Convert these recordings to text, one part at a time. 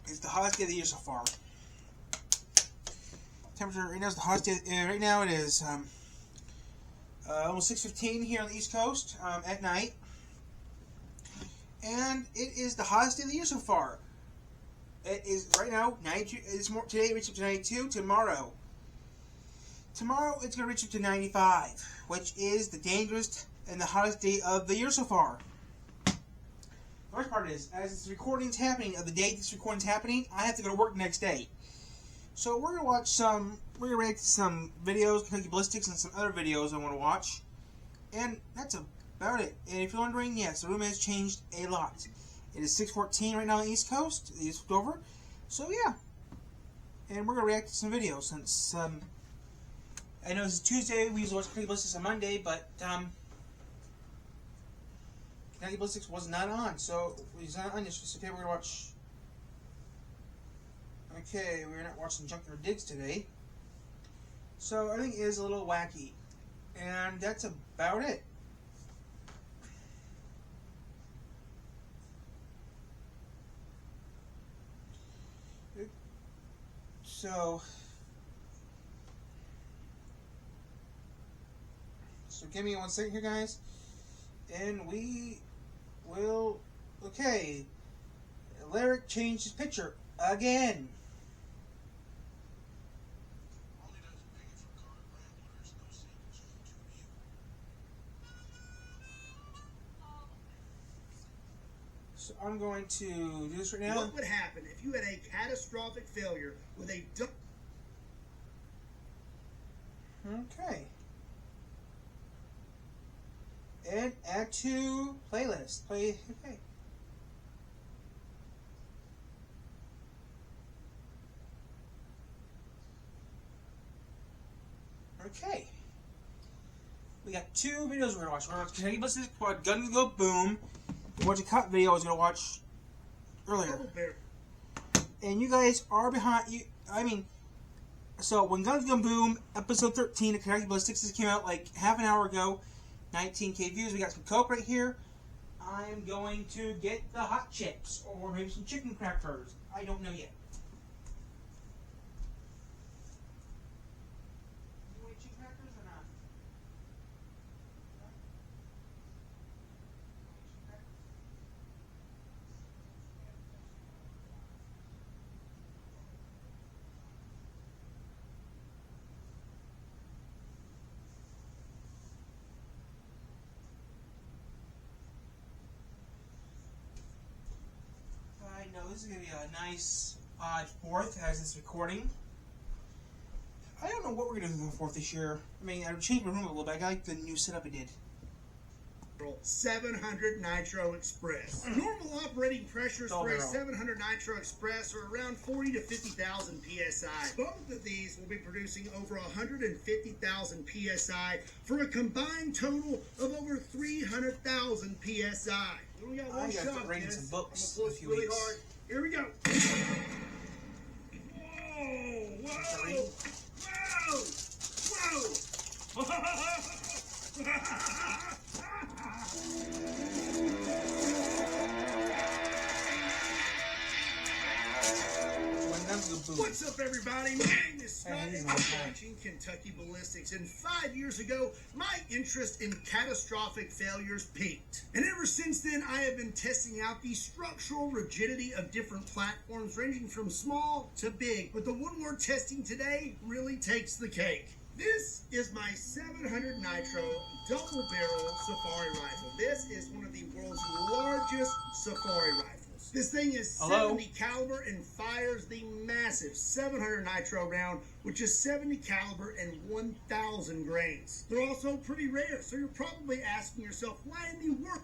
It's the hottest day of the year so far. Temperature right now is the hottest day. Right now it is almost 6:15 here on the East Coast at night, and it is the hottest day of the year so far. It is right now 92. It's more today. It reaches up to 92. Tomorrow it's going to reach up to 95, which is the dangerous and the hottest day of the year so far. The worst part is, as this recording's happening, of the day this recording's happening, I have to go to work the next day. So we're going to watch we're going to react to some videos, Kentucky Ballistics, and some other videos I want to watch. And that's about it. And if you're wondering, yes, the room has changed a lot. It is 6:14 right now on the East Coast. It is over. So yeah. And we're going to react to some videos since, I know this is Tuesday. We usually watch Kentucky Ballistics on Monday, but, Kentucky Ballistics was not on, so he's not on yesterday. So today we're going to watch. Okay, we're not watching Junkyard Digs today. So everything is a little wacky. And that's about it. So give me 1 second here, guys. And we will. Okay. Lyric changed his picture again. So I'm going to do this right now. What would happen if you had a catastrophic failure with a Okay. And add to playlist. Okay. Okay. We got 2 videos we're going to watch. We're going to watch Kentucky Ballistics Quad Gun Go Boom. And watch a cut video I was going to watch earlier. And you guys are behind. So when Guns Gun Boom, episode 13 of Kentucky Ballistics came out like half an hour ago, 19K views. We got some Coke right here. I'm going to get the hot chips or maybe some chicken crackers. I don't know yet. You want chicken crackers or not? I know this is going to be a nice odd 4th as this recording. I don't know what we're going to do for the 4th this year. I mean, I changed my room a little bit. I like the new setup I did. 700 Nitro Express. Normal operating pressures for a 700 Nitro Express are around 40 to 50,000 PSI. Both of these will be producing over 150,000 PSI for a combined total of over 300,000 PSI. We got one shot, start reading some books in a few really weeks. hard. Here we go. Whoa! What's up, everybody? My name is Scott, and I'm watching Kentucky Ballistics. And 5 years ago, my interest in catastrophic failures peaked. And ever since then, I have been testing out the structural rigidity of different platforms, ranging from small to big. But the one we're testing today really takes the cake. This is my 700 Nitro double barrel safari rifle. This is one of the world's largest safari rifles. This thing is 70 caliber and fires the massive 700 Nitro round, which is 70 caliber and 1,000 grains. They're also pretty rare, so you're probably asking yourself, why in the world?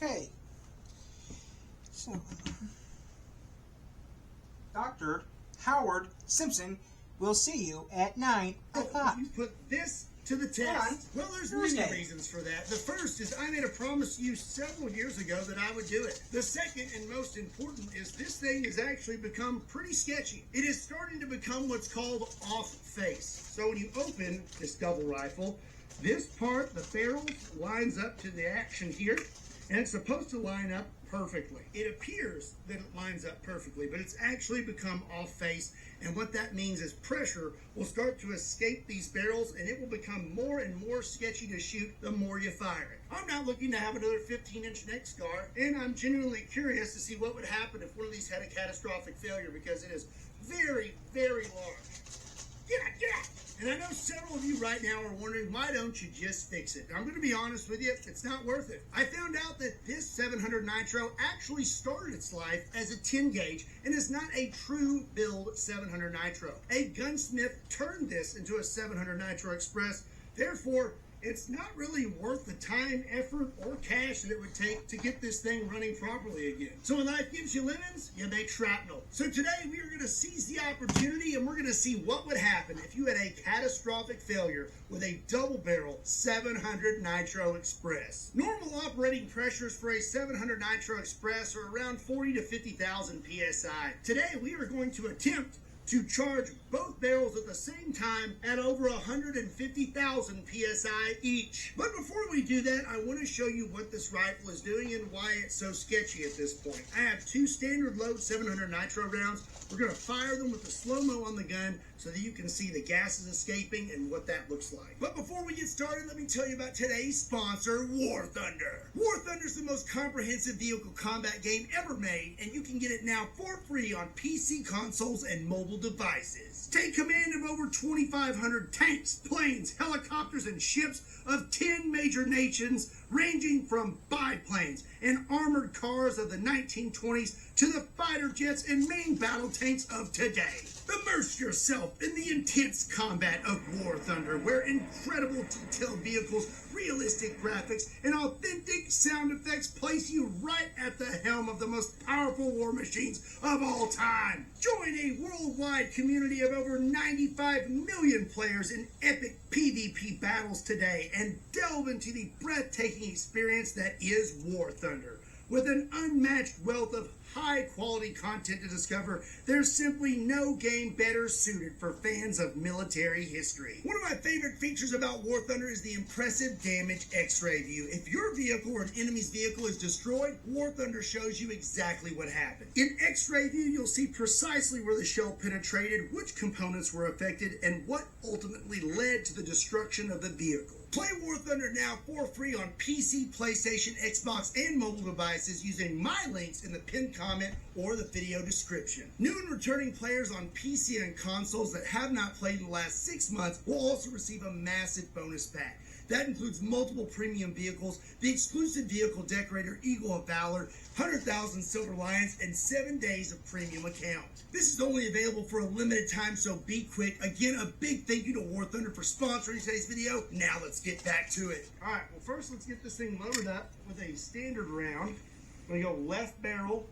Okay. So, Dr. Howard Simpson will see you at 9 o'clock. You put this to the test. Well, there's many reasons for that. The first is I made a promise to you several years ago that I would do it. The second and most important is this thing has actually become pretty sketchy. It is starting to become what's called off face. So when you open this double rifle, this part, the barrel, lines up to the action here, and it's supposed to line up perfectly. It appears that it lines up perfectly, but it's actually become off face, and what that means is pressure will start to escape these barrels, and it will become more and more sketchy to shoot the more you fire it. I'm not looking to have another 15-inch neck scar, and I'm genuinely curious to see what would happen if one of these had a catastrophic failure, because it is very, very large. Yeah. And I know several of you right now are wondering, why don't you just fix it? I'm going to be honest with you, it's not worth it. I found out that this 700 Nitro actually started its life as a 10 gauge and is not a true build 700 Nitro. A gunsmith turned this into a 700 Nitro Express, therefore it's not really worth the time, effort, or cash that it would take to get this thing running properly again. So when life gives you lemons, you make shrapnel. So today we are going to seize the opportunity and we're going to see what would happen if you had a catastrophic failure with a double barrel 700 Nitro Express. Normal operating pressures for a 700 Nitro Express are around 40 to 50,000 PSI. Today we are going to attempt to charge both barrels at the same time at over 150,000 PSI each. But before we do that, I want to show you what this rifle is doing and why it's so sketchy at this point. I have two standard load 700 Nitro rounds. We're going to fire them with the slow-mo on the gun so that you can see the gases escaping and what that looks like. But before we get started, let me tell you about today's sponsor, War Thunder. War Thunder is the most comprehensive vehicle combat game ever made, and you can get it now for free on PC consoles and mobile devices. Take command of over 2,500 tanks, planes, helicopters, and ships of 10 major nations, ranging from biplanes and armored cars of the 1920s to the fighter jets and main battle tanks of today. Immerse yourself in the intense combat of War Thunder, where incredible detailed vehicles, realistic graphics, and authentic sound effects place you right at the helm of the most powerful war machines of all time. Join a worldwide community of over 95 million players in epic PvP battles today and delve into the breathtaking experience that is War Thunder. With an unmatched wealth of high-quality content to discover, there's simply no game better suited for fans of military history. One of my favorite features about War Thunder is the impressive damage X-ray view. If your vehicle or an enemy's vehicle is destroyed, War Thunder shows you exactly what happened. In X-ray view, you'll see precisely where the shell penetrated, which components were affected, and what ultimately led to the destruction of the vehicle. Play War Thunder now for free on PC, PlayStation, Xbox, and mobile devices using my links in the pinned comment or the video description. New and returning players on PC and consoles that have not played in the last 6 months will also receive a massive bonus pack. That includes multiple premium vehicles, the exclusive vehicle decorator Eagle of Valor, 100,000 Silver Lions, and 7 days of premium account. This is only available for a limited time, so be quick. Again, a big thank you to War Thunder for sponsoring today's video. Now let's get back to it. All right, well first let's get this thing loaded up with a standard round. I'm gonna go left barrel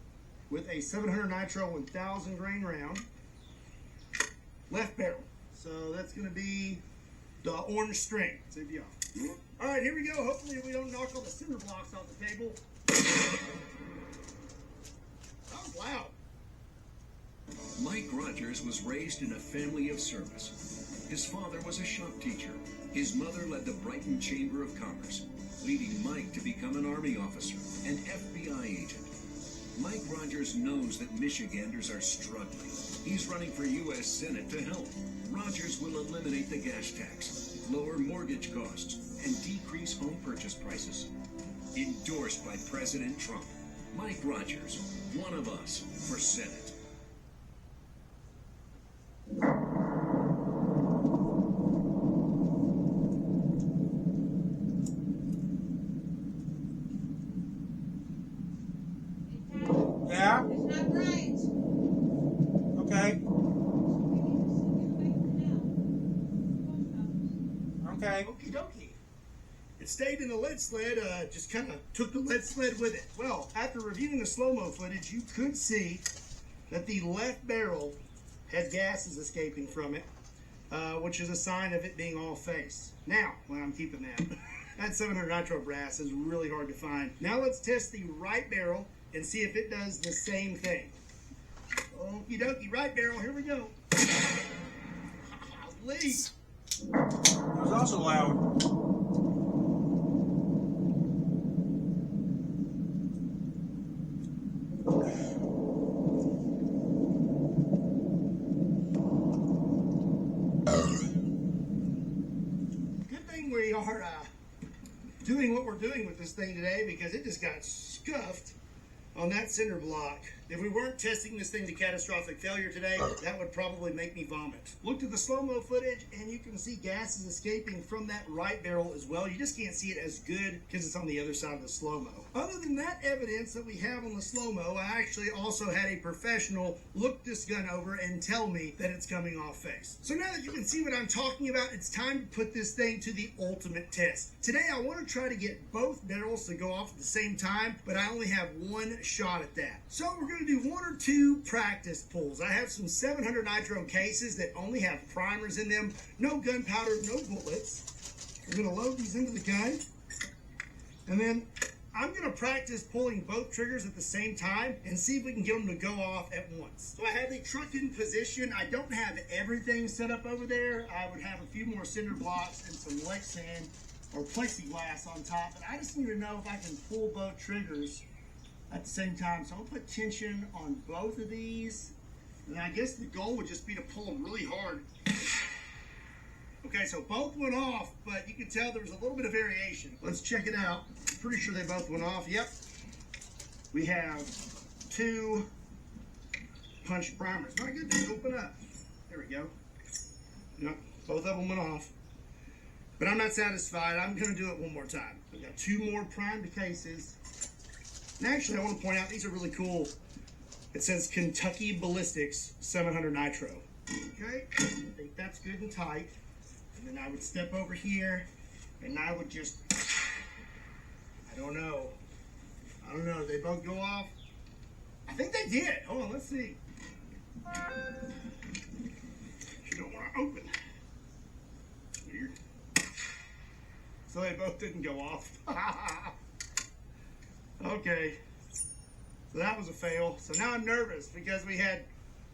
with a 700 Nitro 1000 grain round. Left barrel. So that's gonna be the orange string. Save you off. All right, here we go. Hopefully we don't knock all the cinder blocks off the table. That was loud. Mike Rogers was raised in a family of service. His father was a shop teacher. His mother led the Brighton Chamber of Commerce, leading Mike to become an Army officer, an FBI agent. Mike Rogers knows that Michiganders are struggling. He's running for U.S. Senate to help. Rogers will eliminate the gas tax, lower mortgage costs, and decrease home purchase prices. Endorsed by President Trump, Mike Rogers, one of us for Senate. Yeah? It's not right. Okay. Okay. Okie dokie. It stayed in the lead sled, just kind of took the lead sled with it. Well, after reviewing the slow-mo footage, you could see that the left barrel had gases escaping from it, which is a sign of it being off face. Now, well, I'm keeping that. That 700 nitro brass is really hard to find. Now let's test the right barrel and see if it does the same thing. Okie dokie, right barrel, here we go. Golly. It was also loud. Good thing we are doing what we're doing with this thing today, because it just got scuffed on that cinder block. If we weren't testing this thing to catastrophic failure today, that would probably make me vomit. Looked at the slow-mo footage, and you can see gases escaping from that right barrel as well. You just can't see it as good because it's on the other side of the slow-mo. Other than that evidence that we have on the slow-mo, I actually also had a professional look this gun over and tell me that it's coming off face. So now that you can see what I'm talking about, it's time to put this thing to the ultimate test. Today, I want to try to get both barrels to go off at the same time, but I only have one shot at that. So we're going to do one or two practice pulls. I have some 700 nitro cases that only have primers in them, no gunpowder, no bullets. I'm going to load these into the gun, and then I'm going to practice pulling both triggers at the same time and see if we can get them to go off at once. So I have the truck in position. I don't have everything set up over there. I would have a few more cinder blocks and some Lexan or plexiglass on top, but I just need to know if I can pull both triggers at the same time. So I'll put tension on both of these, and I guess the goal would just be to pull them really hard. Okay, so both went off, but you can tell there was a little bit of variation. Let's check it out. Pretty sure they both went off. Yep. We have two punch primers. My goodness, open up. There we go. Yep, both of them went off. But I'm not satisfied. I'm going to do it one more time. I've got two more primed cases. And actually, I want to point out, these are really cool. It says Kentucky Ballistics 700 Nitro. Okay, I think that's good and tight. And then I would step over here, and I would just, I don't know. Did they both go off? I think they did. Hold on, let's see. You don't want to open. Weird. So they both didn't go off. Okay. So that was a fail. So now I'm nervous because we had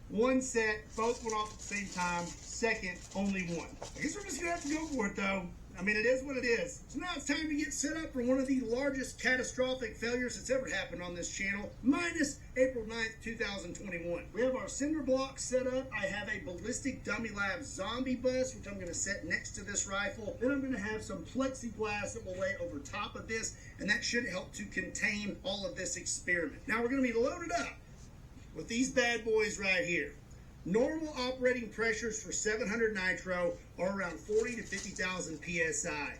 one set, both went off at the same time. Second, only one. I guess we're just gonna have to go for it though. I mean, it is what it is. So now it's time to get set up for one of the largest catastrophic failures that's ever happened on this channel, minus April 9th, 2021. We have our cinder block set up. I have a Ballistic Dummy Lab zombie bus, which I'm gonna set next to this rifle. Then I'm gonna have some plexiglass that will lay over top of this, and that should help to contain all of this experiment. Now we're gonna be loaded up with these bad boys right here. Normal operating pressures for 700 nitro are around 40 to 50,000 PSI.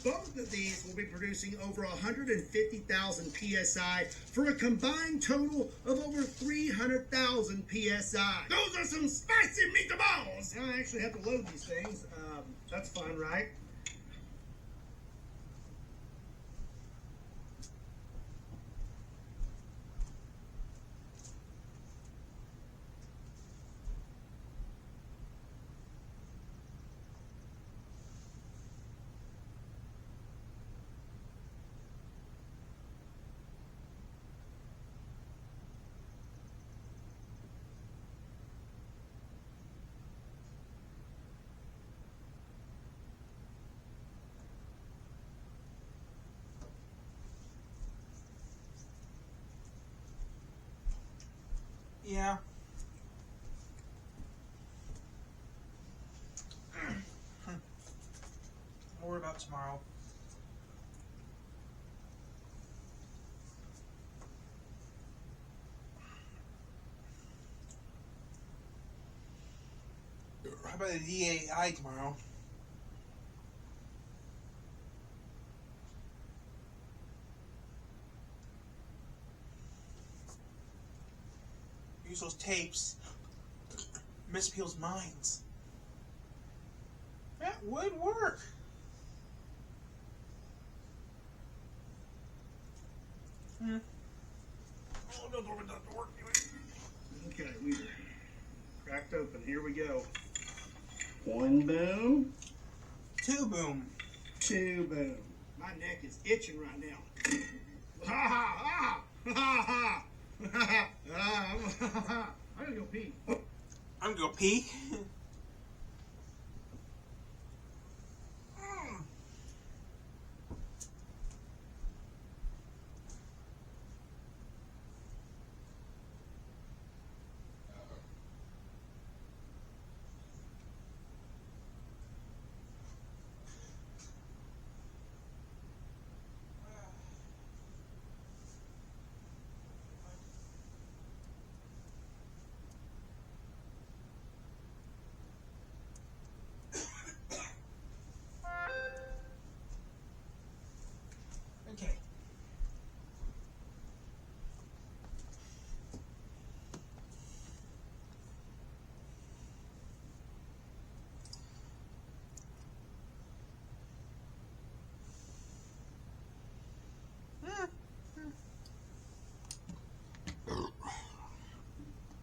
Both of these will be producing over 150,000 PSI for a combined total of over 300,000 PSI. Those are some spicy meatballs! Now I actually have to load these things. That's fun, right? Yeah. I'll worry about tomorrow. How about the DAI tomorrow? Use those tapes. Miss people's minds. That would work. Oh, no, door doesn't work. Okay, we cracked open. Here we go. One boom. Two boom. Two boom. My neck is itching right now. Ha ha ha ha ha ha. I'm gonna go pee. I'm gonna go pee. Okay.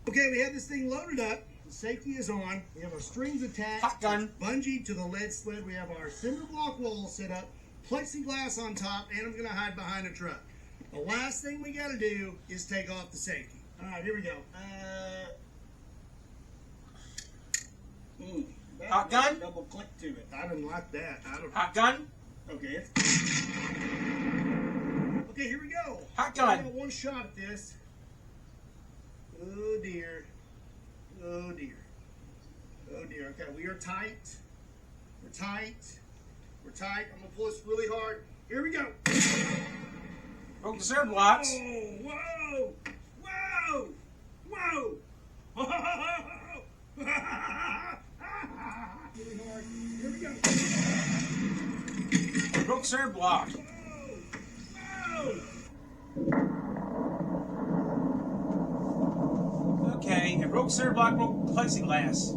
Okay, we have this thing loaded up. The safety is on. We have our strings attached. Hot gun. Bungee to the lead sled. We have our cinder block wall set up. Plexiglass on top, and I'm gonna hide behind a truck. The last thing we gotta do is take off the safety. All right, here we go. Hot gun? Double click to it. I didn't like that. Hot gun. Okay. Okay, here we go. Hot I gun. got one shot at this. Oh dear. Oh dear. Oh dear. Okay, we are tight. We're tight. We're tight. I'm gonna pull this really hard. Here we go. Broke the cinder blocks. Whoa! Whoa! Whoa! Whoa! Really hard. Here we go. Broke the cinder block. Whoa! Okay, it broke cinder block, broke plexiglass.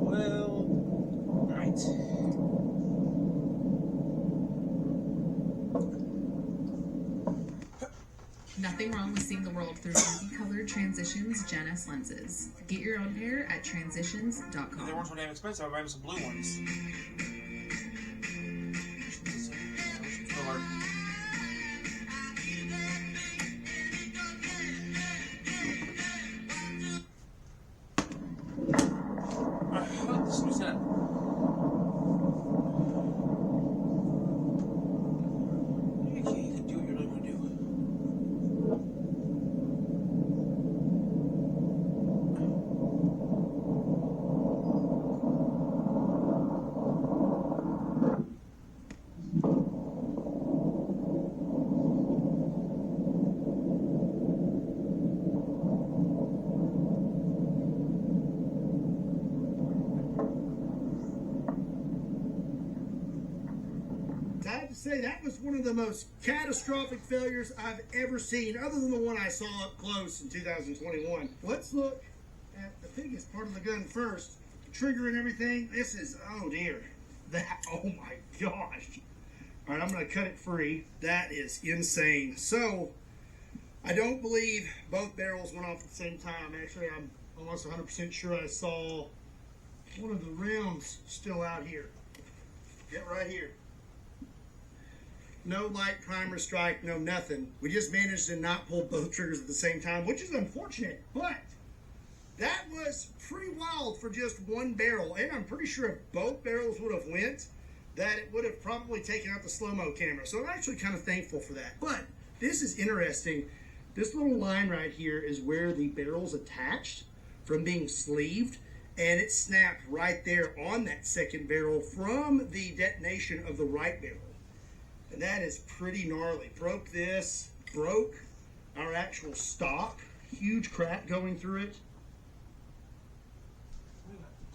Well, right. Nothing wrong with seeing the world through multicolored Transitions Gen S lenses. Get your own pair at They transitions.com. weren't so damn expensive. I'll buy them some blue ones. Color. This was that. Okay, you can do what you're going to do. I have to say, that was one of the most catastrophic failures I've ever seen, other than the one I saw up close in 2021. Let's look at the biggest part of the gun first. The trigger and everything. This is, oh dear. That, oh my gosh. All right, I'm going to cut it free. That is insane. So, I don't believe both barrels went off at the same time. Actually, I'm almost 100% sure I saw one of the rounds still out here. Get right here. No light primer strike, no nothing. We just managed to not pull both triggers at the same time, which is unfortunate, but that was pretty wild for just one barrel. And I'm pretty sure if both barrels would have went, that it would have probably taken out the slow-mo camera. So I'm actually kind of thankful for that. But this is interesting. This little line right here is where the barrel's attached from being sleeved, and it snapped right there on that second barrel from the detonation of the right barrel. And that is pretty gnarly. Broke this, broke our actual stock. Huge crack going through it.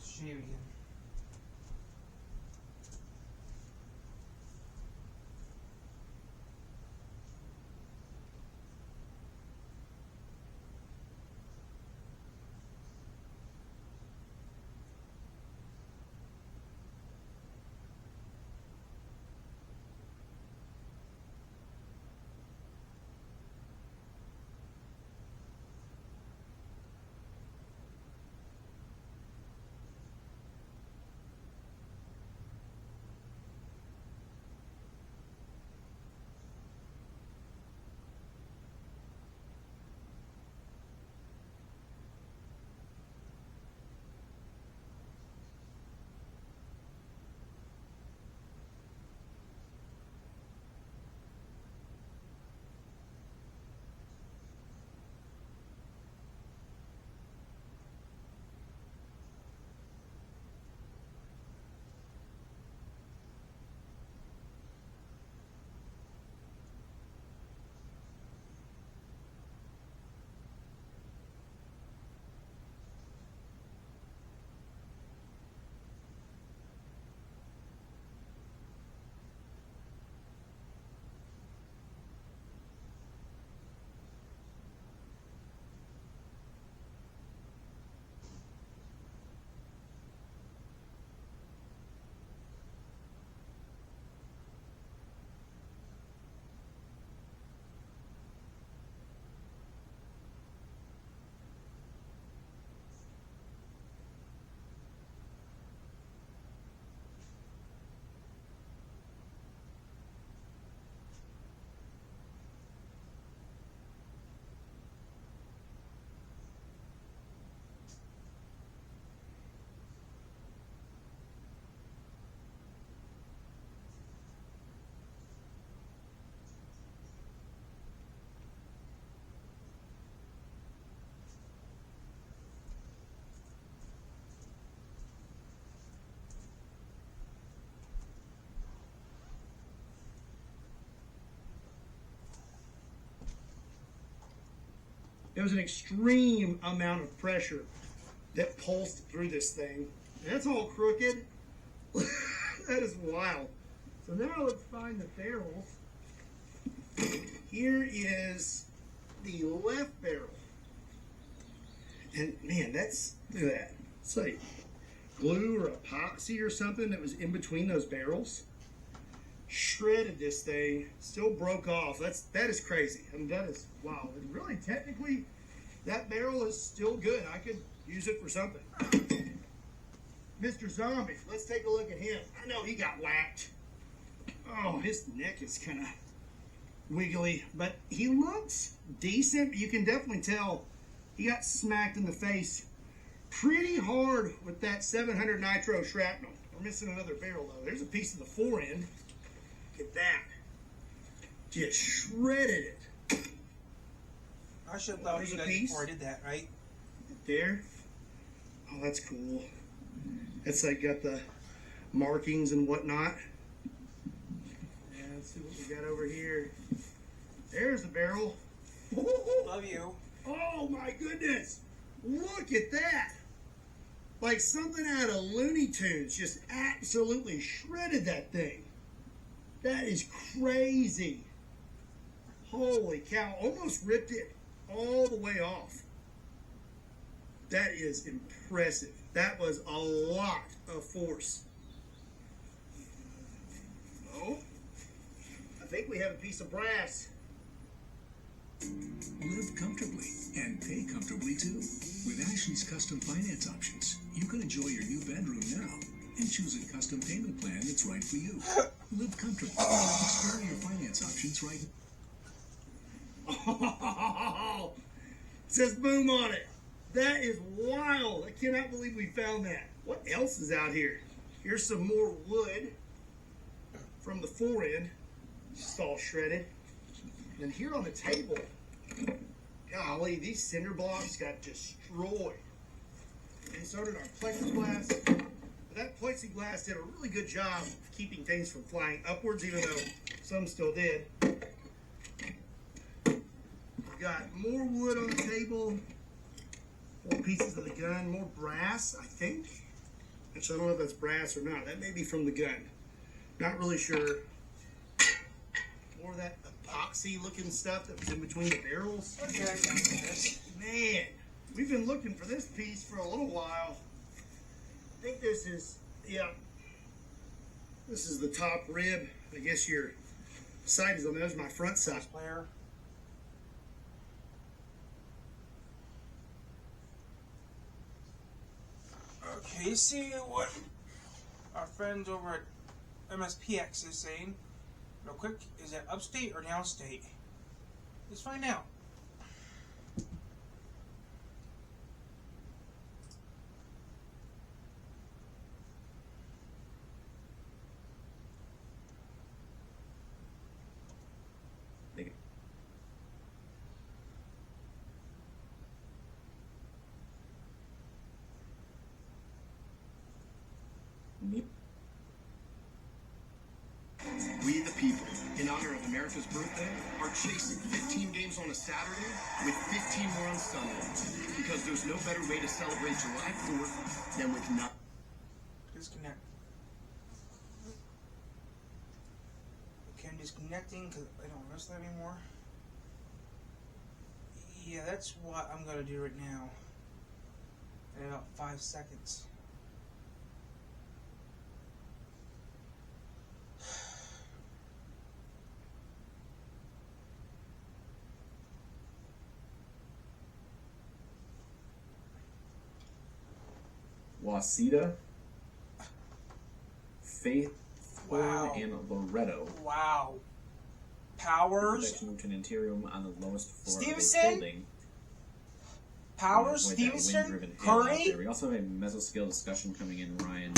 Shave again. There was an extreme amount of pressure that pulsed through this thing. And that's all crooked. That is wild. So now let's find the barrels. Here is the left barrel. And man, look at that. It's like glue or epoxy or something that was in between those barrels. Shredded this thing, still broke off. That is crazy. I mean, that is wow. And really, technically, that barrel is still good. I could use it for something. Mr. Zombie, let's take a look at him. I know he got whacked. Oh, his neck is kind of wiggly, but he looks decent. You can definitely tell he got smacked in the face pretty hard with that 700 nitro shrapnel. We're missing another barrel though. There's a piece of the fore end. Look at that. Just shredded it. I should have thought There's you a guys piece. before I did that, right? There. Oh, that's cool. That's like got the markings and whatnot. And let's see what we got over here. There's the barrel. Love you. Oh my goodness! Look at that! Like something out of Looney Tunes, just absolutely shredded that thing. That is crazy. Holy cow, almost ripped it all the way off. That is impressive. That was a lot of force. Oh, I think we have a piece of brass. Live comfortably and pay comfortably too. With Ashley's custom finance options, you can enjoy your new bedroom now and choose a custom payment plan that's right for you. Live comfortably. Explore your finance options right Oh, it says boom on it. That is wild. I cannot believe we found that. What else is out here? Here's some more wood from the fore end. Just all shredded. And here on the table, golly, these cinder blocks got destroyed. And so did our plexiglass. But that plexiglass did a really good job of keeping things from flying upwards, even though some still did. We've got more wood on the table, more pieces of the gun, more brass, I think. Actually, I don't know if that's brass or not. That may be from the gun. Not really sure. More of that epoxy looking stuff that was in between the barrels. Okay, Man, we've been looking for this piece for a little while. I think this is, yeah, this is the top rib. I guess your side is on there's my front side. player. Okay, see what our friends over at MSPX is saying. Real quick, is that upstate or downstate? Let's find out. We the people, in honor of America's birthday, are chasing 15 games on a Saturday with 15 more on Sunday. Because there's no better way to celebrate July 4th than with not. Disconnect. Okay, I'm disconnecting because I don't wrestle anymore. Yeah, that's what I'm gonna do right now. In about 5 seconds. Waseda, Faith, Wow. and Loretto. Wow. Powers, Protection to an interior on the lowest floor Stevenson? of the building. Powers, Avoid that Stevenson, wind-driven hail out Curry. there. We also have a mesoscale discussion coming in, Ryan.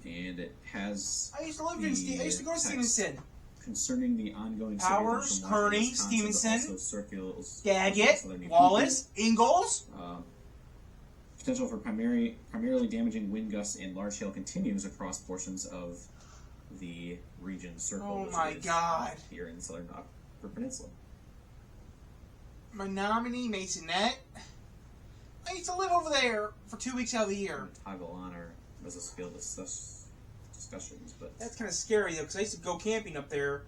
And it has I used to live in the I used to go to text Stevenson. concerning the ongoing Powers, surveillance from Washington, Kearney, Wisconsin, but Stevenson, also circles Daggett, Southern New Wallace, Ingalls. Potential for primarily damaging wind gusts and large hail continues across portions of the region circle. Oh which my is God. here in the southern Upper Peninsula. Menominee Masonette. I used to live over there for 2 weeks out of the year. Toggle on our business field discussions, but That's kind of scary though, because I used to go camping up there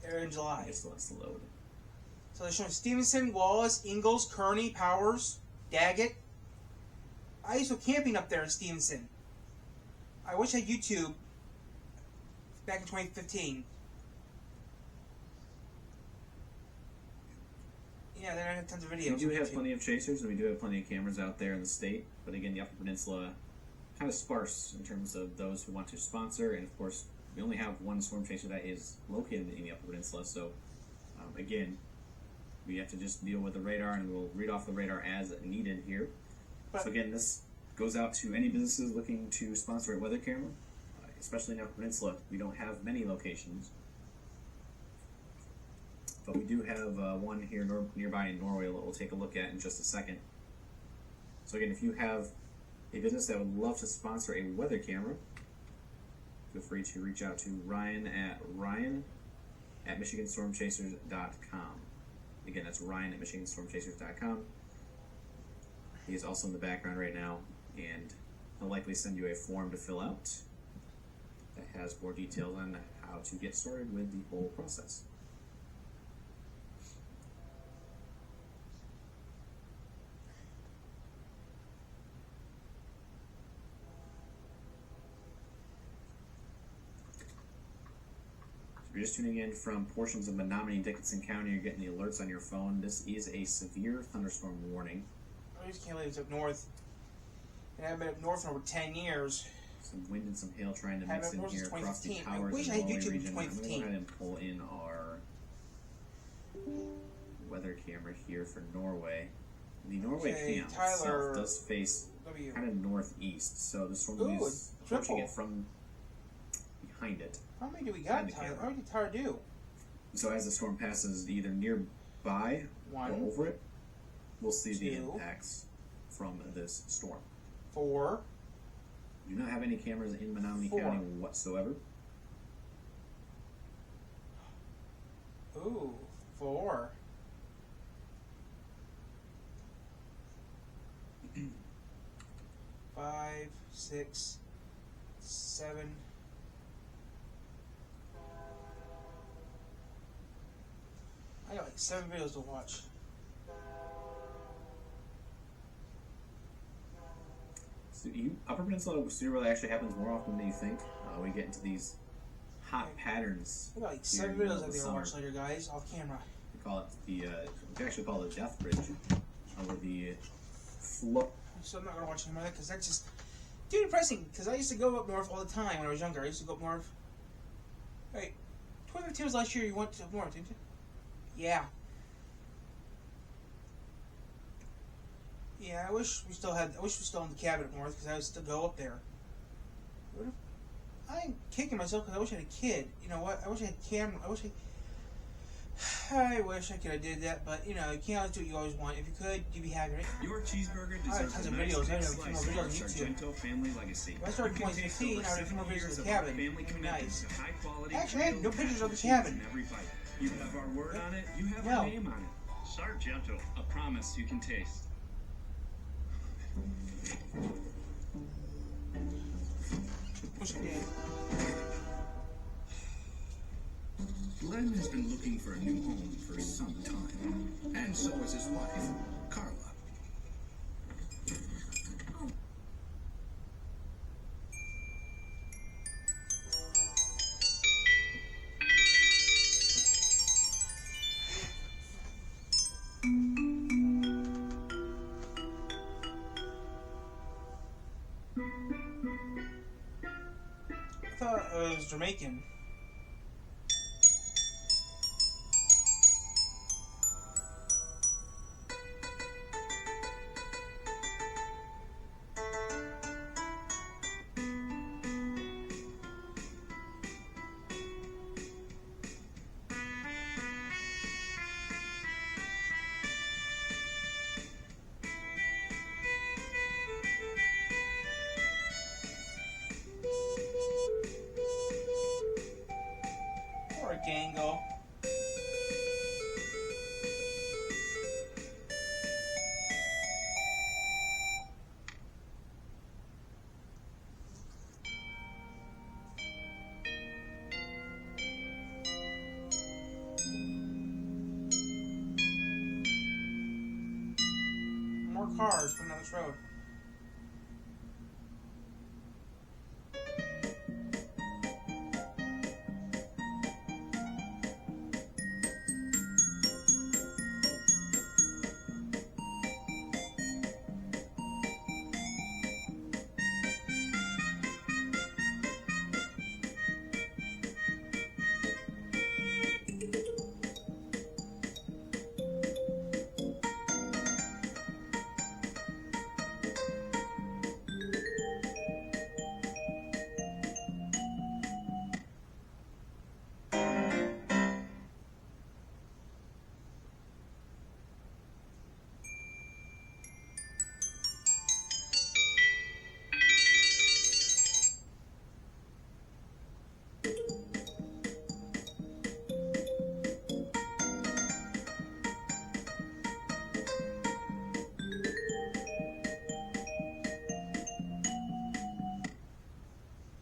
in I July. guess let's load. So they're showing Stevenson, Wallace, Ingalls, Kearney, Powers, Daggett. I used to go camping up there in Stevenson. I wish I had YouTube back in 2015. Yeah, then I had tons of videos. We do on have YouTube. plenty of chasers, and we do have plenty of cameras out there in the state. But again, the Upper Peninsula kind of sparse in terms of those who want to sponsor, and of course, we only have one storm chaser that is located in the Upper Peninsula. So, again, we have to just deal with the radar, and we'll read off the radar as needed here. So again, this goes out to any businesses looking to sponsor a weather camera, especially in the Upper Peninsula. We don't have many locations, but we do have one here nearby in Norway that we'll take a look at in just a second. So again, if you have a business that would love to sponsor a weather camera, feel free to reach out to Ryan at MichiganStormChasers.com. Again, that's Ryan at MichiganStormChasers.com. He is also in the background right now, and he'll likely send you a form to fill out that has more details on how to get started with the whole process. If you're just tuning in from portions of Menominee, Dickinson County, you're getting the alerts on your phone. This is a severe thunderstorm warning. I just can't believe it's up north. And I've been up north for over 10 years. Some wind and some hail trying to I've mix been in up north here since across the 2015. I towers wish in I the had Norway YouTube in region. I'm going to go 2015. ahead and pull in our weather camera here for Norway. The Norway Okay, cam Tyler itself does face W. kind of northeast, so the storm Ooh, is a approaching triple. it from behind it. How many do we Behind got, the Tyler? camera. How many did Tyler do? So as the storm passes either nearby One, or over it, we'll see the two, impacts from this storm. 4, We do not have any cameras in Menominee 4. County whatsoever. Ooh, 4. Five, 6, 7. I got like 7 videos to watch. So Upper Peninsula Super Weather actually happens more often than you think. We get into these hot patterns. I got like here 7 in the middle videos of I the gotta summer. watch later, guys, off camera. We call it we actually call it the Death Bridge over the flow. So I'm not gonna watch any more of that because that's just too depressing. Because I used to go up north all the time when I was younger. I used to go up north. Wait, 2015 was last year. You went up north, didn't you? Yeah. Yeah, I wish we still in the cabin up north because I would still go up there. I'm kicking myself because I wish I had a kid. You know what? I wish I had camera. I wish I could have did that, but you know, you can't always do what you always want. If you could, you'd be happy, right? Your cheeseburger I have deserves tons a of nice videos. I big have a few more slice of videos our on YouTube. Sargento family legacy. When I started You can taste 2015, over I had 70 more videos years of of the our cabin. family It'd be commitment nice. to high quality. Actually, I had no real pictures of the cheese cabin. in every bite. You have our word on it. You have No. our name on it. Sargento, a promise you can taste. Push it in. Glenn has been looking for a new home for some time, and so has his wife, Carla. I thought it was Jamaican. Or a Gango. cars coming down this road.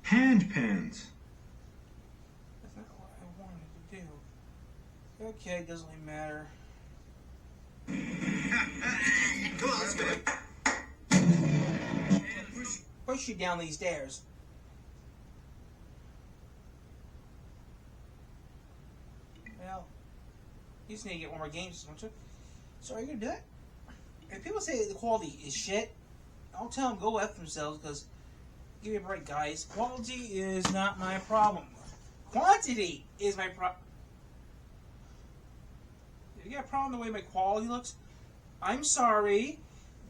Hand pans. That's not what I wanted to do. Okay, doesn't really matter. Come on, let's go. Push you down these stairs. Well, you just need to get one more game, don't you? So are you gonna do it? If people say the quality is shit, I'll tell them go F themselves, because give me a break, guys. Quality is not my problem. Quantity is my problem. If you got a problem with the way my quality looks, I'm sorry.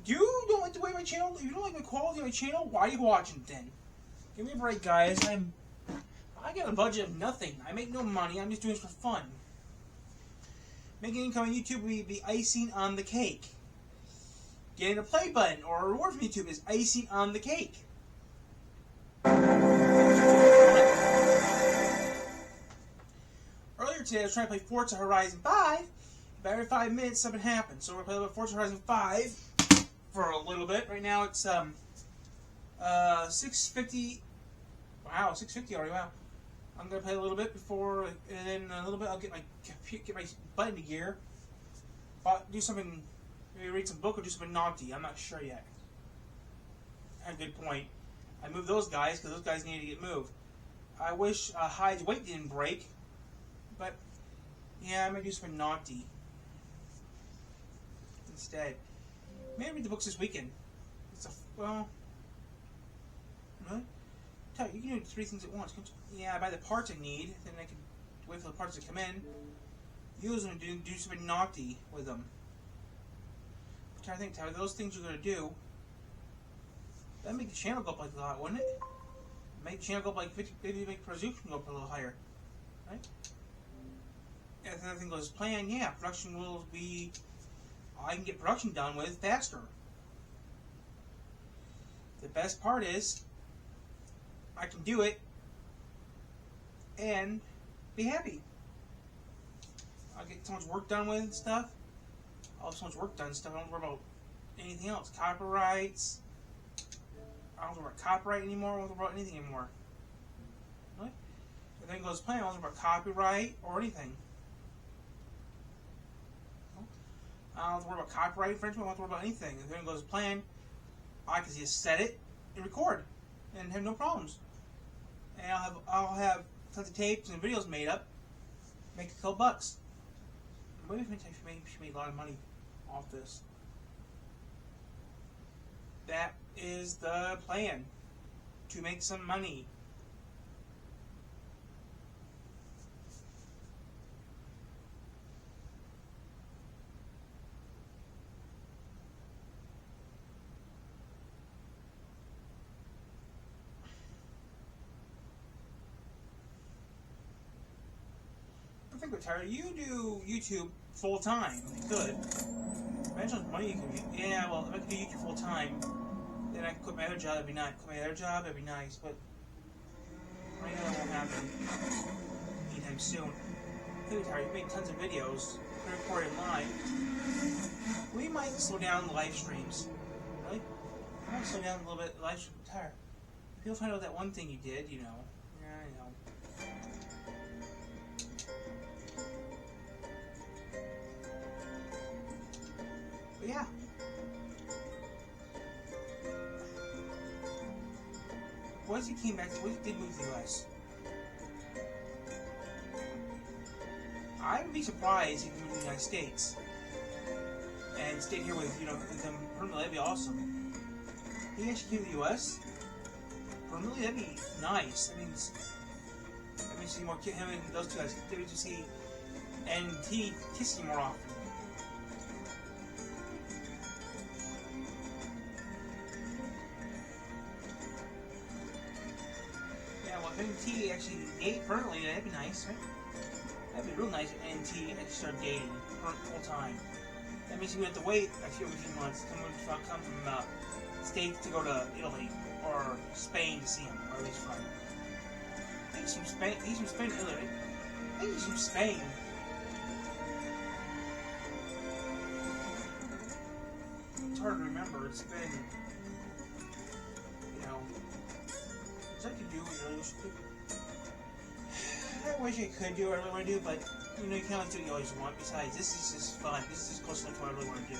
You don't like the way my channel. If you don't like my quality of my channel, why are you watching it then? Give me a break, guys. I got a budget of nothing. I make no money. I'm just doing this for fun. Making income on YouTube will be icing on the cake. Getting a play button or a reward from YouTube is icing on the cake. Earlier today, I was trying to play Forza Horizon 5. About every 5 minutes, something happens. So we're going to play Forza Horizon 5 for a little bit. Right now, it's 6:50. Wow, 6:50 already. Wow. I'm going to play a little bit before, and then a little bit I'll get my button to gear. Do something, maybe read some book or do something naughty. I'm not sure yet. A good point. I moved those guys because those guys needed to get moved. I wish Hyde's weight didn't break, but yeah, I might do something naughty instead. Maybe read the books this weekend. It's well, really? Tell you, can do 3 things at once. Yeah, I buy the parts I need, then I can wait for the parts to come in. Use them to do something naughty with them. I'm trying to think, Tyler, those things you're going to do, that'd make the channel go up like a lot, wouldn't it? Make the channel go up like 50, maybe make production go up a little higher, right? If everything goes as planned, yeah, production will be, I can get production done with faster. The best part is, I can do it and be happy. I'll get so much work done with and stuff. I'll have so much work done and stuff. I don't worry about anything else. Copyrights. I don't worry about copyright anymore. I don't worry about anything anymore. Really? If everything goes as planned, I don't worry about copyright or anything. I don't have to worry about copyright infringement. I don't have to worry about anything. If everything goes as planned, I can just set it and record and have no problems. And I'll have tons of tapes and videos made up. Make a couple bucks. Maybe she made a lot of money off this. That is the plan. To make some money. I think we're tired. You do YouTube full time. You could. Imagine how much money you can make. Yeah, well, if I could do YouTube full time, then I could quit my other job. That'd be nice. Quit my other job. That'd be nice. But right now, that won't happen anytime soon. I think we're tired. You make tons of videos. We're recording live. We might slow down the live streams. Really? I might slow down a little bit. The live stream. I'm tired. If you'll find out that one thing you did, you know. Yeah, I know. But yeah, once he came back, once he did move to the U.S., I would be surprised if he moved to the United States and stayed here with, with them permanently. That'd be awesome. He actually came to the U.S. permanently. That'd be nice. That means see more him and those two guys. They would just see NT kissing more often. Yeah, well, if NT actually date permanently, that'd be nice, right? That'd be real nice if NT actually start dating full time. That means we have to wait a few months to come from States to go to Italy or Spain to see him, or at least from. I think he's from Spain. He's from Spain or Italy, right? I think he's from Spain. It's hard to remember. It's been, which I could do, I wish I could do what I really want to do, but, you can't always do what you always want. Besides, this is just fun. This is just close enough to what I really want to do.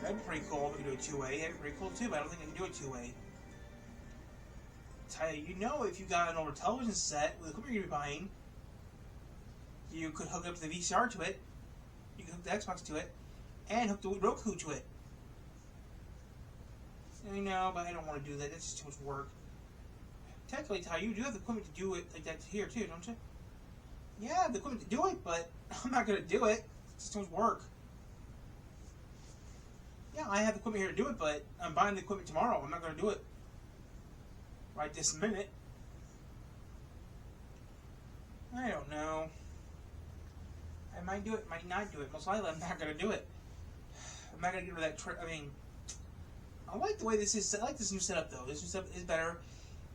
That'd be pretty cool if we could do it two-way. That'd be pretty cool too, but I don't think I can do it two-way. Tell you, if you got an older television set with equipment you're buying, you could hook up the VCR to it, you could hook the Xbox to it, and hook the Roku to it. I know, but I don't want to do that. That's just too much work. Technically, Ty, you do have the equipment to do it like that here too, don't you? Yeah, I have the equipment to do it, but I'm not going to do it. It's just too much work. Yeah, I have the equipment here to do it, but I'm buying the equipment tomorrow. I'm not going to do it right this minute. I don't know. I might do it, might not do it. Most likely, I'm not going to do it. I'm not going to get rid of that I like the way this is. I like this new setup, though. This new setup is better.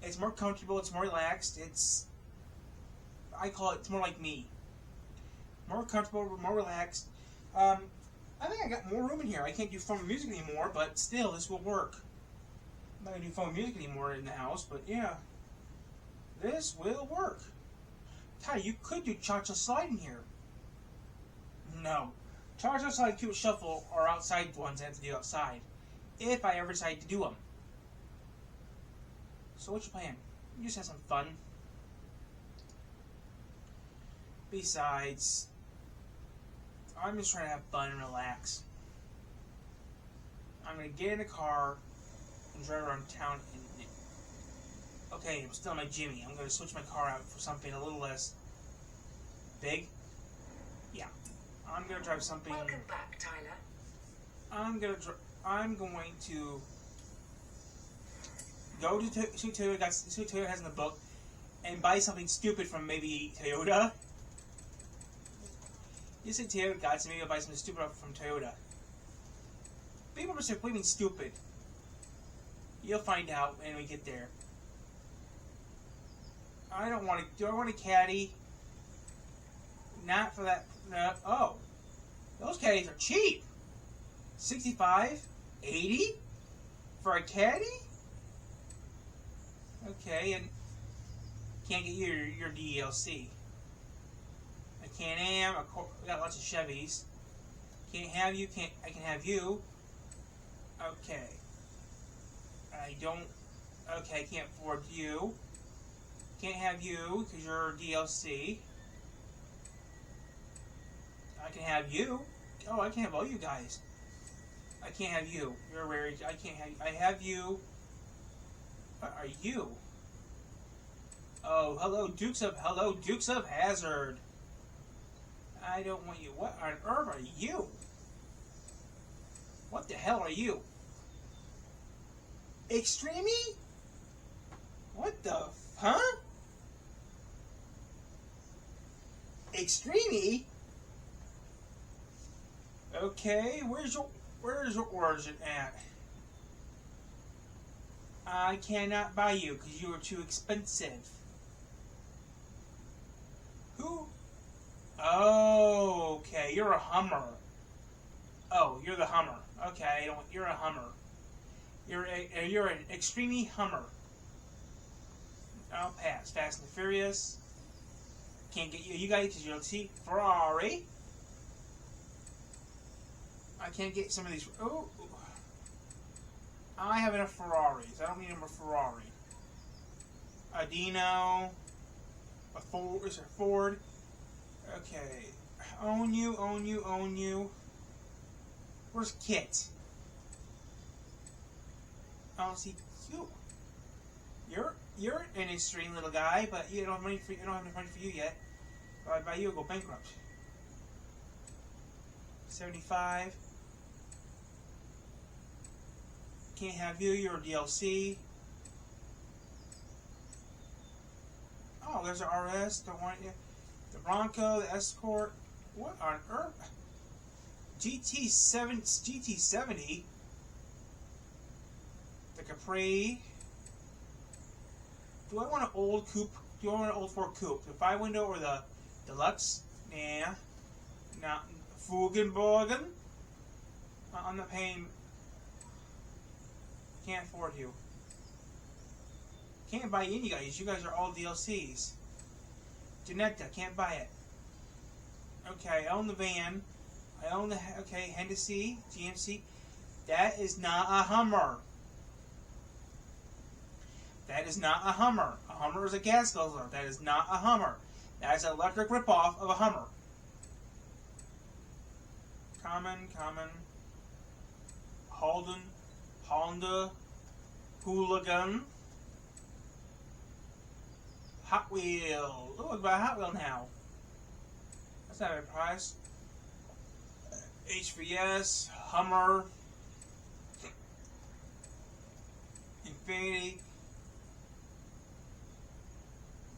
It's more comfortable. It's more relaxed. I call it, it's more like me. More comfortable, more relaxed. I think I got more room in here. I can't do phone music anymore, but still, this will work. I'm not going to do phone music anymore in the house, but yeah. This will work. Ty, you could do Cha-Cha Slide in here. No. Cha-Cha Slide and Cupid Shuffle are outside ones I have to do outside. If I ever decide to do them. So what's your plan? You just have some fun. Besides, I'm just trying to have fun and relax. I'm going to get in a car and drive around town. Okay, I'm still in my Jimmy. I'm going to switch my car out for something a little less big. Yeah. I'm going to drive something... Welcome back, Tyler. I'm going to go to see what Toyota has in the book and buy something stupid from maybe Toyota. You say Toyota got, so maybe I'll buy something stupid from Toyota. People are simply being stupid. You'll find out when we get there. I don't want to. Do I want a caddy? Not for that. No. Oh, those caddies are cheap. 65, 80 for a caddy. Okay, and can't get your DLC. A Can-Am. We got lots of Chevys. Can't have you. I can have you. Okay. I don't. Okay, I can't afford you. Can't have you because you're DLC. I can have you. Oh, I can have all you guys. I can't have you. You're rare. I can't have you. I have you. What are you? Oh, hello, Dukes of Hazzard. I don't want you. What on earth are you? What the hell are you? Extremey? What the huh? Extremey? Okay, where's your origin at? I cannot buy you because you are too expensive. Who? Oh, okay, you're a Hummer. Oh, you're the Hummer. Okay, you're a Hummer. You're an Extremey Hummer. I'll pass. Fast and Furious. Can't get you guys because you're see Ferrari. I can't get some of these. Oh, I have enough Ferraris. I don't need another Ferrari. A Dino. A Ford. Is there a Ford? Okay. Own you, own you, own you. Where's Kit? I don't see you. You're an extreme little guy, but you don't have money for enough money for you yet. If I buy you, I'll go bankrupt. 75. Can't have you. You're a DLC. Oh, there's an RS. Don't want you. The Bronco, the Escort. What on earth? GT70. The Capri. Do I want an old coupe? Do I want an old Ford coupe? The 5-window or the deluxe? Nah. Not Fugenbogen. I'm not paying. Can't afford you. Can't buy any guys. You guys are all DLCs. Janetta, can't buy it. Okay, I own the van. I own the Hennessy, GMC. That is not a Hummer. That is not a Hummer. A Hummer is a gas guzzler. That is not a Hummer. That is an electric ripoff of a Hummer. Common. Honda. Hooligan. Hot Wheel. Oh, look about Hot Wheel now. That's not a bad price. HVS, Hummer, Infiniti,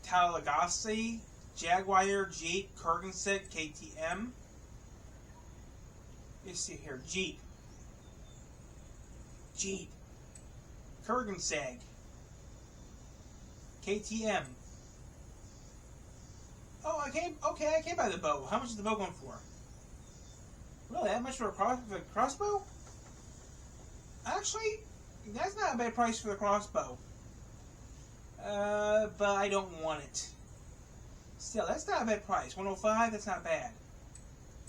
Tallahassee, Jaguar, Jeep, Kurganset, KTM. Let's see here, Jeep, Kurganset, KTM. Oh, I can't buy the bow. How much is the bow going for? Really, that much for a crossbow? Actually, that's not a bad price for the crossbow. But I don't want it. Still, that's not a bad price. 105, that's not bad.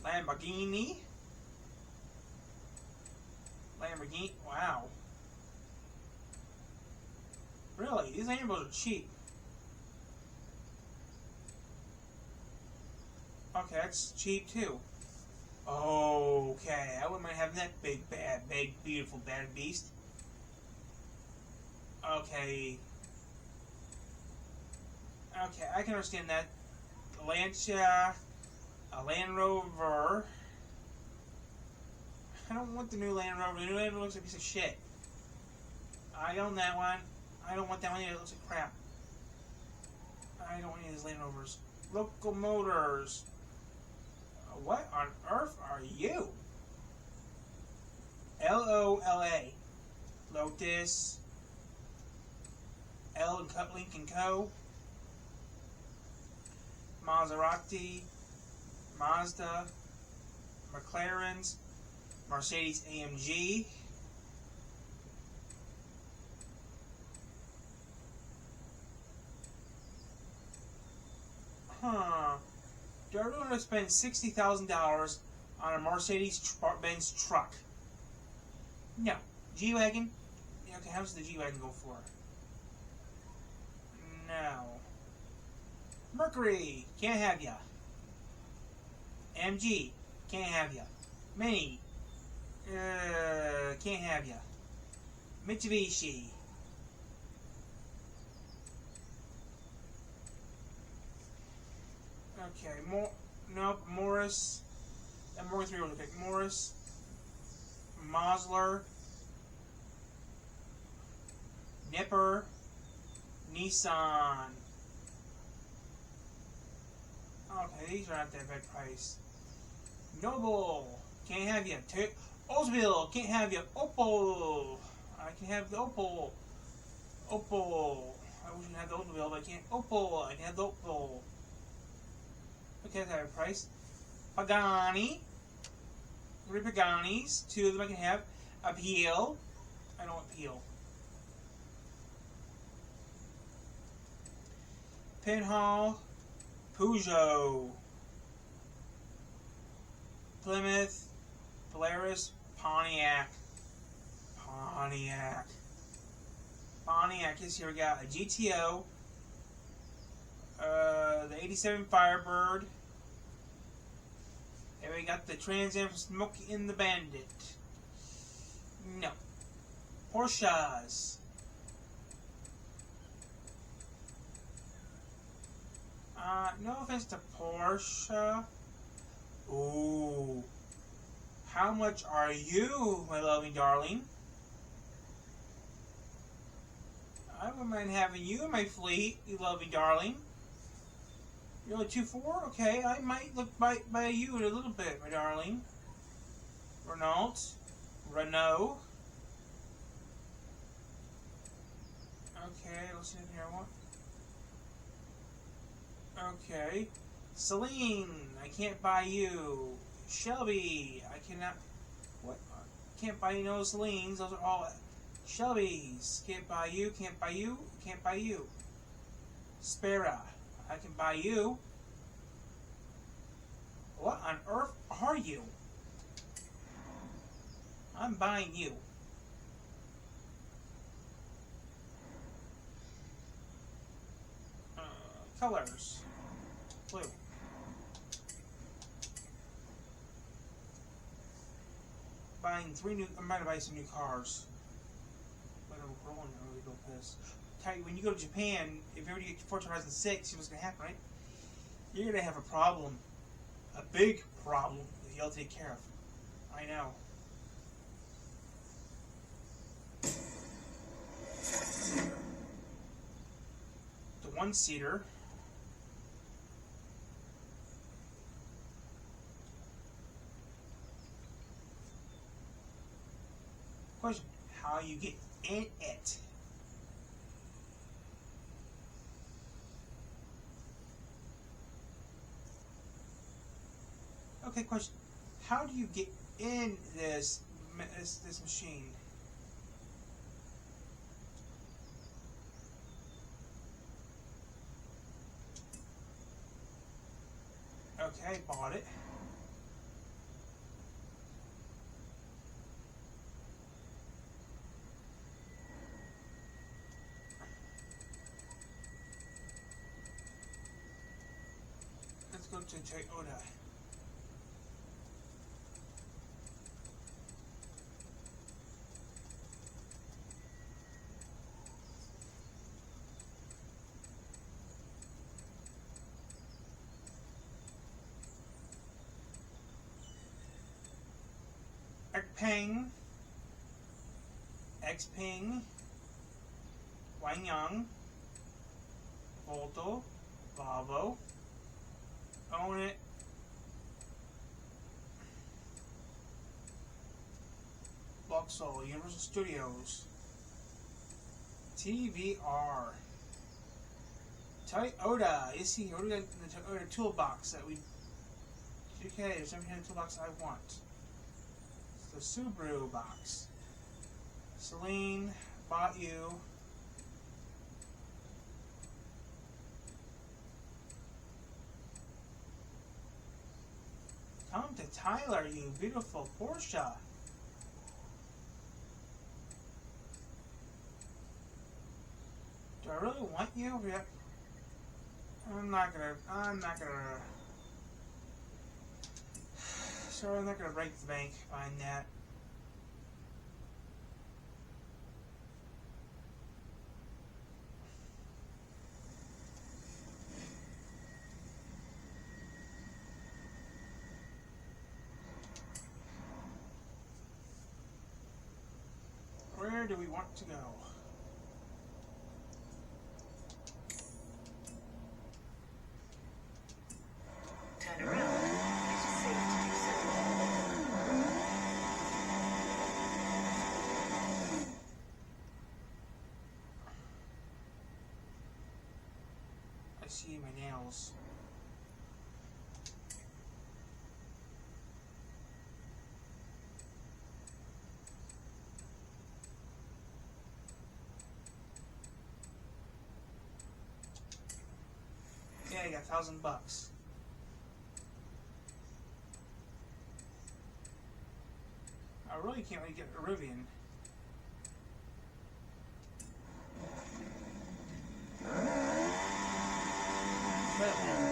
Lamborghini, wow. Really, these Lambos are cheap. Okay, that's cheap too. Okay, I wouldn't mind having that big, beautiful, bad beast. Okay, I can understand that. Lancia, a Land Rover. I don't want the new Land Rover. The new Land Rover looks like a piece of shit. I own that one. I don't want that one either. It looks like crap. I don't want any of these Land Rovers. Local Motors. What on earth are you? LOLA. Lotus. Link & Co. Maserati. Mazda. McLaren's. Mercedes AMG. Do I really want to spend $60,000 on a Mercedes-Benz truck? No. G-Wagon? Okay, how much does the G-Wagon go for? No. Mercury, can't have ya. MG, can't have ya. Mini, can't have ya. Mitsubishi. Okay, Morris. I'm going through really quick. Morris, Mosler, Nipper, Nissan. Okay, these are not that bad price. Noble, can't have you. Oldsmobile, can't have you. Opel, I can have the Opel. I wish I could have the Oldsmobile, but I can't. Opel, I can have the Opel. Okay, that's a price. Pagani. 3 Paganis. 2 of them I can have. Appeal. I don't want Peel. Pinhall. Peugeot. Plymouth. Polaris, Pontiac. Yes, here we got a GTO, the 87 Firebird, and we got the Trans Am from Smokey and the Bandit. No. Porsches. No offense to Porsche. Ooh. How much are you, my loving darling? I wouldn't mind having you in my fleet, you lovely darling. You're only 2.4? Okay, I might look by you in a little bit, my darling. Renault. Okay, let's see here. What? Okay. Celine, I can't buy you. Shelby, I cannot. What? Can't buy you no Celines. Those are all Shelby's. Can't buy you. Can't buy you. Can't buy you. Spera, I can buy you. What on earth are you? I'm buying you. Colors. Blue. Buying I'm about to buy some new cars. But I'm rolling a really go piss. Tell you, when you go to Japan, if you ever get Ford 2006, you know what's gonna happen, right? You're gonna have a problem. A big problem that you'll take care of. I know. The one-seater. Question: how you get in it? Okay, question: how do you get in this machine? Okay, bought it. Let's go to Toyota. Xpeng, Wangyang, Volto, Volvo, Own It, Luxol, Universal Studios, TVR, Toyota. You see, what do we got in the Toyota toolbox that we? Okay, there's everything in the toolbox I want. It's the Subaru box. Celine, bought you. Come to Tyler, you beautiful Porsche. Do I really want you? I'm not gonna. Sorry, I'm not gonna break the bank buying that. Where do we want to go? Turn around. It is safe to do so. I see my nails. Yeah, I got $1,000. I really can't wait to get Rivian. But